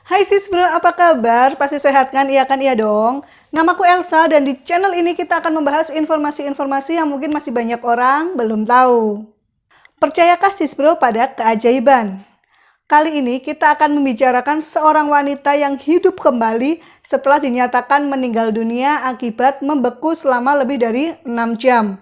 Hai sis bro, apa kabar? Pasti sehat kan? Iya kan? Iya dong. Namaku Elsa dan di channel ini kita akan membahas informasi-informasi yang mungkin masih banyak orang belum tahu. Percayakah sis bro pada keajaiban? Kali ini kita akan membicarakan seorang wanita yang hidup kembali setelah dinyatakan meninggal dunia akibat membeku selama lebih dari 6 jam.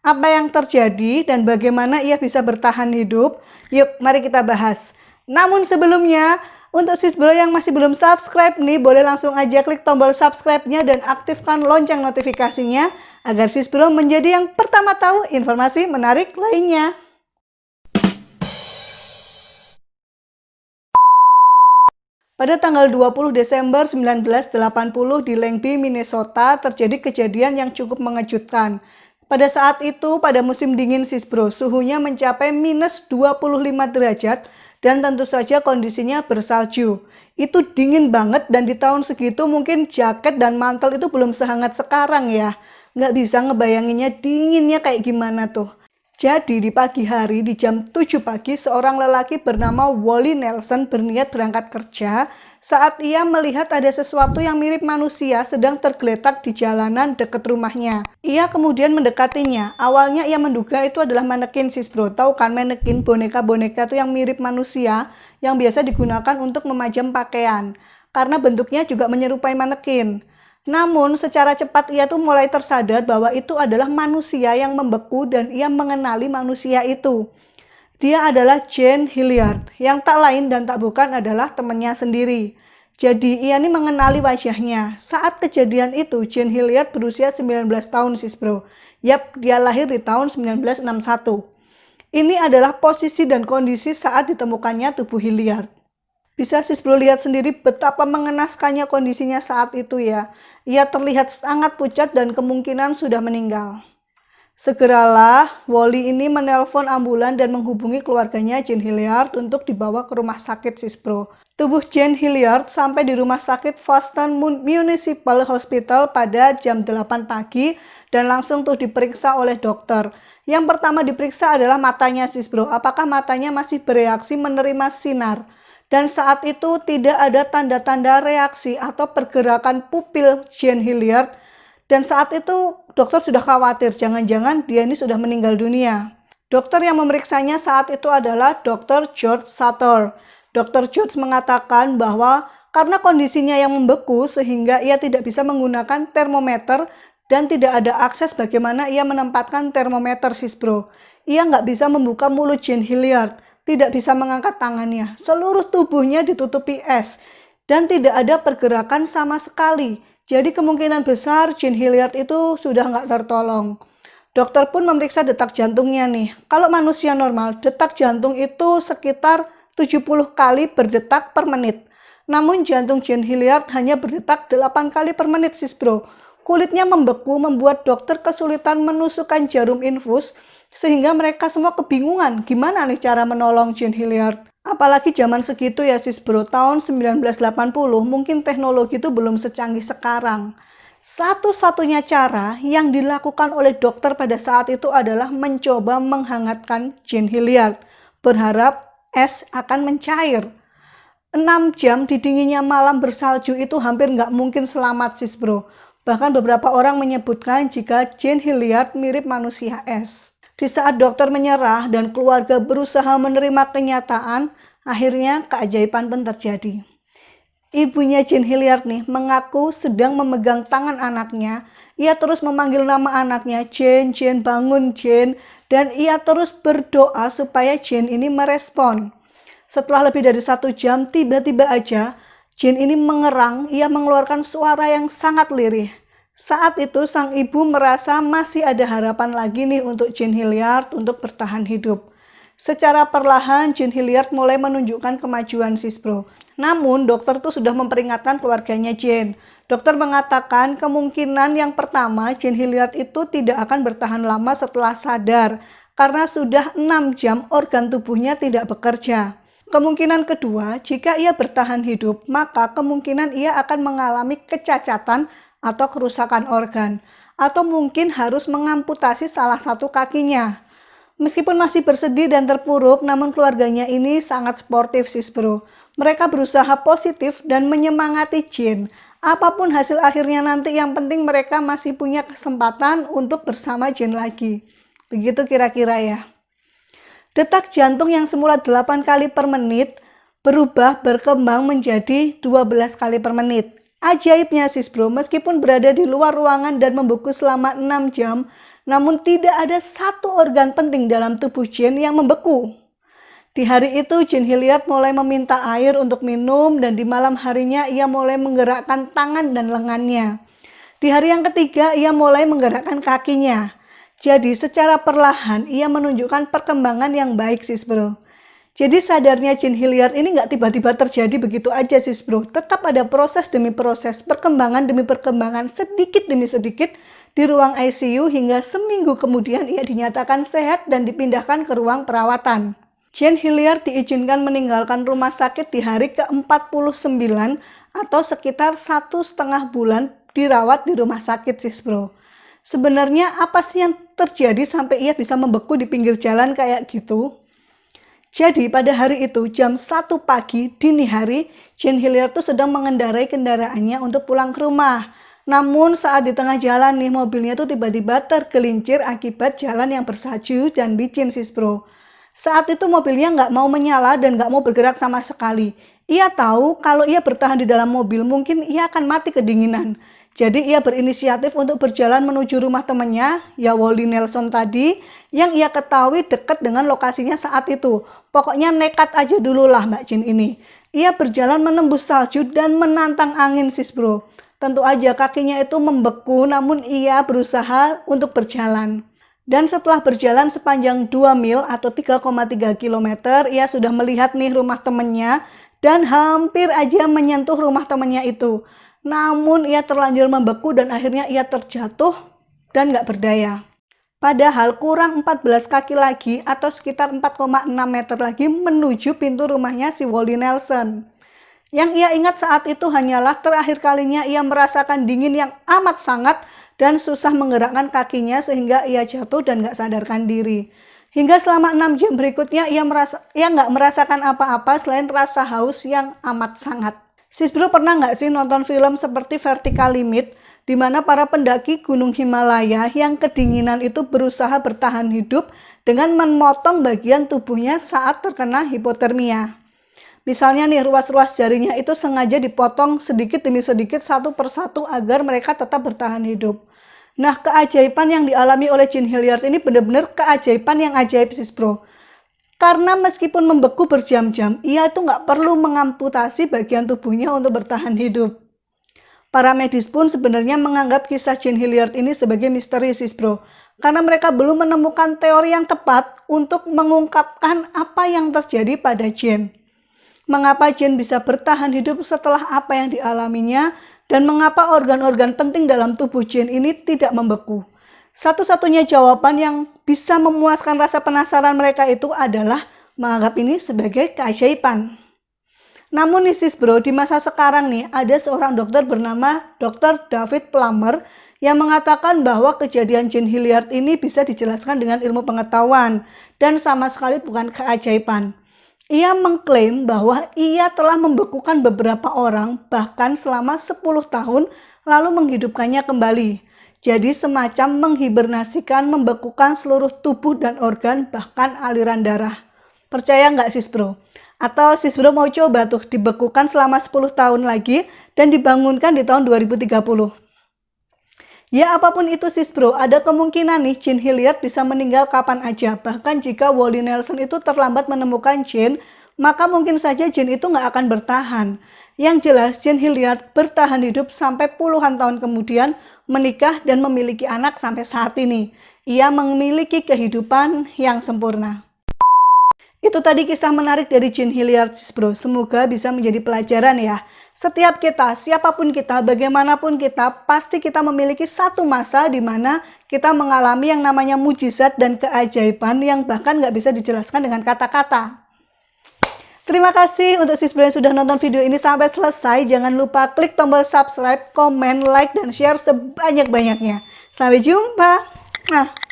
Apa yang terjadi dan bagaimana ia bisa bertahan hidup? Yuk, mari kita bahas. Namun sebelumnya, untuk sis bro yang masih belum subscribe nih, boleh langsung aja klik tombol subscribe-nya dan aktifkan lonceng notifikasinya agar sis bro menjadi yang pertama tahu informasi menarik lainnya. Pada tanggal 20 Desember 1980 di Langby, Minnesota, terjadi kejadian yang cukup mengejutkan. Pada saat itu, pada musim dingin sis bro, suhunya mencapai minus 25 derajat dan tentu saja kondisinya bersalju. Itu dingin banget dan di tahun segitu mungkin jaket dan mantel itu belum sehangat sekarang ya. Nggak bisa ngebayanginnya dinginnya kayak gimana tuh. Jadi di pagi hari di jam 7 pagi seorang lelaki bernama Wally Nelson berniat berangkat kerja saat ia melihat ada sesuatu yang mirip manusia sedang tergeletak di jalanan dekat rumahnya. Ia kemudian mendekatinya. Awalnya ia menduga itu adalah manekin sis bro. Tahu kan manekin boneka-boneka itu yang mirip manusia yang biasa digunakan untuk memajang pakaian. Karena bentuknya juga menyerupai manekin. Namun secara cepat ia tuh mulai tersadar bahwa itu adalah manusia yang membeku dan ia mengenali manusia itu. Dia adalah Jane Hilliard yang tak lain dan tak bukan adalah temannya sendiri. Jadi ia nih mengenali wajahnya. Saat kejadian itu Jane Hilliard berusia 19 tahun sis bro. Yap, dia lahir di tahun 1961. Ini adalah posisi dan kondisi saat ditemukannya tubuh Hilliard. Bisa sis bro lihat sendiri betapa mengenaskannya kondisinya saat itu ya. Ia terlihat sangat pucat dan kemungkinan sudah meninggal. Segeralah Wally ini menelpon ambulan dan menghubungi keluarganya Jane Hilliard untuk dibawa ke rumah sakit sis bro. Tubuh Jane Hilliard sampai di rumah sakit Boston Municipal Hospital pada jam 8 pagi dan langsung tuh diperiksa oleh dokter. Yang pertama diperiksa adalah matanya sis bro. Apakah matanya masih bereaksi menerima sinar? Dan saat itu tidak ada tanda-tanda reaksi atau pergerakan pupil Jane Hilliard. Dan saat itu dokter sudah khawatir, jangan-jangan dia ini sudah meninggal dunia. Dokter yang memeriksanya saat itu adalah Dr. George Sutter. Dr. George mengatakan bahwa karena kondisinya yang membeku sehingga ia tidak bisa menggunakan termometer dan tidak ada akses bagaimana ia menempatkan termometer sis bro. Ia nggak bisa membuka mulut Jane Hilliard, tidak bisa mengangkat tangannya. Seluruh tubuhnya ditutupi es dan tidak ada pergerakan sama sekali. Jadi kemungkinan besar Jane Hilliard itu sudah nggak tertolong. Dokter pun memeriksa detak jantungnya nih. Kalau manusia normal, detak jantung itu sekitar 70 kali berdetak per menit. Namun jantung Jane Hilliard hanya berdetak 8 kali per menit sis bro. Kulitnya membeku membuat dokter kesulitan menusukkan jarum infus sehingga mereka semua kebingungan gimana nih cara menolong Jane Hilliard. Apalagi zaman segitu ya sis bro, tahun 1980 mungkin teknologi itu belum secanggih sekarang. Satu-satunya cara yang dilakukan oleh dokter pada saat itu adalah mencoba menghangatkan Jane Hilliard. Berharap es akan mencair. 6 jam di dinginnya malam bersalju itu hampir nggak mungkin selamat sis bro. Bahkan beberapa orang menyebutkan jika Jane Hilliard mirip manusia es. Di saat dokter menyerah dan keluarga berusaha menerima kenyataan, akhirnya keajaiban pun terjadi. Ibunya Jane Hilliard nih mengaku sedang memegang tangan anaknya. Ia terus memanggil nama anaknya, Jane, Jane, bangun Jane. Dan ia terus berdoa supaya Jane ini merespon. Setelah lebih dari 1 jam, tiba-tiba aja Jane ini mengerang, ia mengeluarkan suara yang sangat lirih. Saat itu sang ibu merasa masih ada harapan lagi nih untuk Jane Hilliard untuk bertahan hidup. Secara perlahan Jane Hilliard mulai menunjukkan kemajuan sis bro. Namun dokter tuh sudah memperingatkan keluarganya Jane. Dokter mengatakan kemungkinan yang pertama Jane Hilliard itu tidak akan bertahan lama setelah sadar karena sudah 6 jam organ tubuhnya tidak bekerja. Kemungkinan kedua, jika ia bertahan hidup, maka kemungkinan ia akan mengalami kecacatan atau kerusakan organ, atau mungkin harus mengamputasi salah satu kakinya. Meskipun masih bersedih dan terpuruk, namun keluarganya ini sangat sportif sis bro. Mereka berusaha positif dan menyemangati Jin. Apapun hasil akhirnya nanti, yang penting mereka masih punya kesempatan untuk bersama Jin lagi. Begitu kira-kira ya. Detak jantung yang semula 8 kali per menit berubah berkembang menjadi 12 kali per menit. Ajaibnya sis bro, meskipun berada di luar ruangan dan membeku selama 6 jam, namun tidak ada satu organ penting dalam tubuh Jin yang membeku. Di hari itu Jin Hilliard mulai meminta air untuk minum, dan di malam harinya ia mulai menggerakkan tangan dan lengannya. Di hari yang ketiga ia mulai menggerakkan kakinya. Jadi secara perlahan ia menunjukkan perkembangan yang baik sis bro. Jadi sadarnya Jin Hilliard ini nggak tiba-tiba terjadi begitu aja sis bro. Tetap ada proses demi proses, perkembangan demi perkembangan, sedikit demi sedikit di ruang ICU hingga seminggu kemudian ia dinyatakan sehat dan dipindahkan ke ruang perawatan. Jin Hilliard diizinkan meninggalkan rumah sakit di hari ke-49 atau sekitar 1,5 bulan dirawat di rumah sakit sis bro. Sebenarnya apa sih yang terjadi sampai ia bisa membeku di pinggir jalan kayak gitu? Jadi pada hari itu jam 1 pagi dini hari, Jin Hilliard tuh sedang mengendarai kendaraannya untuk pulang ke rumah. Namun saat di tengah jalan nih, mobilnya tuh tiba-tiba tergelincir akibat jalan yang bersaju dan licin sis bro. Saat itu mobilnya nggak mau menyala dan nggak mau bergerak sama sekali. Ia tahu kalau ia bertahan di dalam mobil mungkin ia akan mati kedinginan. Jadi ia berinisiatif untuk berjalan menuju rumah temannya, ya Wally Nelson tadi, yang ia ketahui dekat dengan lokasinya saat itu. Pokoknya nekat aja dulu lah Mbak Jin ini. Ia berjalan menembus salju dan menantang angin sis bro. Tentu aja kakinya itu membeku, namun ia berusaha untuk berjalan. Dan setelah berjalan sepanjang 2 mil atau 3,3 km, ia sudah melihat nih rumah temannya dan hampir aja menyentuh rumah temannya itu. Namun ia terlanjur membeku dan akhirnya ia terjatuh dan gak berdaya. Padahal kurang 14 kaki lagi atau sekitar 4,6 meter lagi menuju pintu rumahnya si Wally Nelson. Yang ia ingat saat itu hanyalah terakhir kalinya ia merasakan dingin yang amat sangat dan susah menggerakkan kakinya sehingga ia jatuh dan gak sadarkan diri. Hingga selama 6 jam berikutnya ia gak merasakan apa-apa selain rasa haus yang amat sangat. Sis bro, pernah nggak sih nonton film seperti Vertical Limit, di mana para pendaki Gunung Himalaya yang kedinginan itu berusaha bertahan hidup dengan memotong bagian tubuhnya saat terkena hipotermia. Misalnya nih, ruas-ruas jarinya itu sengaja dipotong sedikit demi sedikit satu persatu agar mereka tetap bertahan hidup. Nah, keajaiban yang dialami oleh Jin Hilliard ini benar-benar keajaiban yang ajaib sis bro. Karena meskipun membeku berjam-jam, ia itu nggak perlu mengamputasi bagian tubuhnya untuk bertahan hidup. Para medis pun sebenarnya menganggap kisah Jin Hilliard ini sebagai misteri sis bro. Karena mereka belum menemukan teori yang tepat untuk mengungkapkan apa yang terjadi pada Jin. Mengapa Jin bisa bertahan hidup setelah apa yang dialaminya, dan mengapa organ-organ penting dalam tubuh Jin ini tidak membeku. Satu-satunya jawaban yang bisa memuaskan rasa penasaran mereka itu adalah menganggap ini sebagai keajaiban. Namun nih sis bro, di masa sekarang nih ada seorang dokter bernama Dr. David Plummer yang mengatakan bahwa kejadian Jin Hilliard ini bisa dijelaskan dengan ilmu pengetahuan dan sama sekali bukan keajaiban. Ia mengklaim bahwa ia telah membekukan beberapa orang bahkan selama 10 tahun lalu menghidupkannya kembali. Jadi semacam menghibernasikan, membekukan seluruh tubuh dan organ, bahkan aliran darah. Percaya nggak sis bro? Atau sis bro mau coba tuh dibekukan selama 10 tahun lagi dan dibangunkan di tahun 2030? Ya apapun itu sis bro, ada kemungkinan nih Jin Hilliard bisa meninggal kapan aja. Bahkan jika Wally Nelson itu terlambat menemukan Jin, maka mungkin saja Jin itu nggak akan bertahan. Yang jelas Jin Hilliard bertahan hidup sampai puluhan tahun kemudian, menikah dan memiliki anak sampai saat ini. Ia memiliki kehidupan yang sempurna. Itu tadi kisah menarik dari Jin Hilliard sis bro. Semoga bisa menjadi pelajaran ya. Setiap kita, siapapun kita, bagaimanapun kita, pasti kita memiliki satu masa di mana kita mengalami yang namanya mujizat dan keajaiban yang bahkan nggak bisa dijelaskan dengan kata-kata. Terima kasih untuk sis bro yang sudah nonton video ini sampai selesai. Jangan lupa klik tombol subscribe, komen, like, dan share sebanyak-banyaknya. Sampai jumpa. Nah.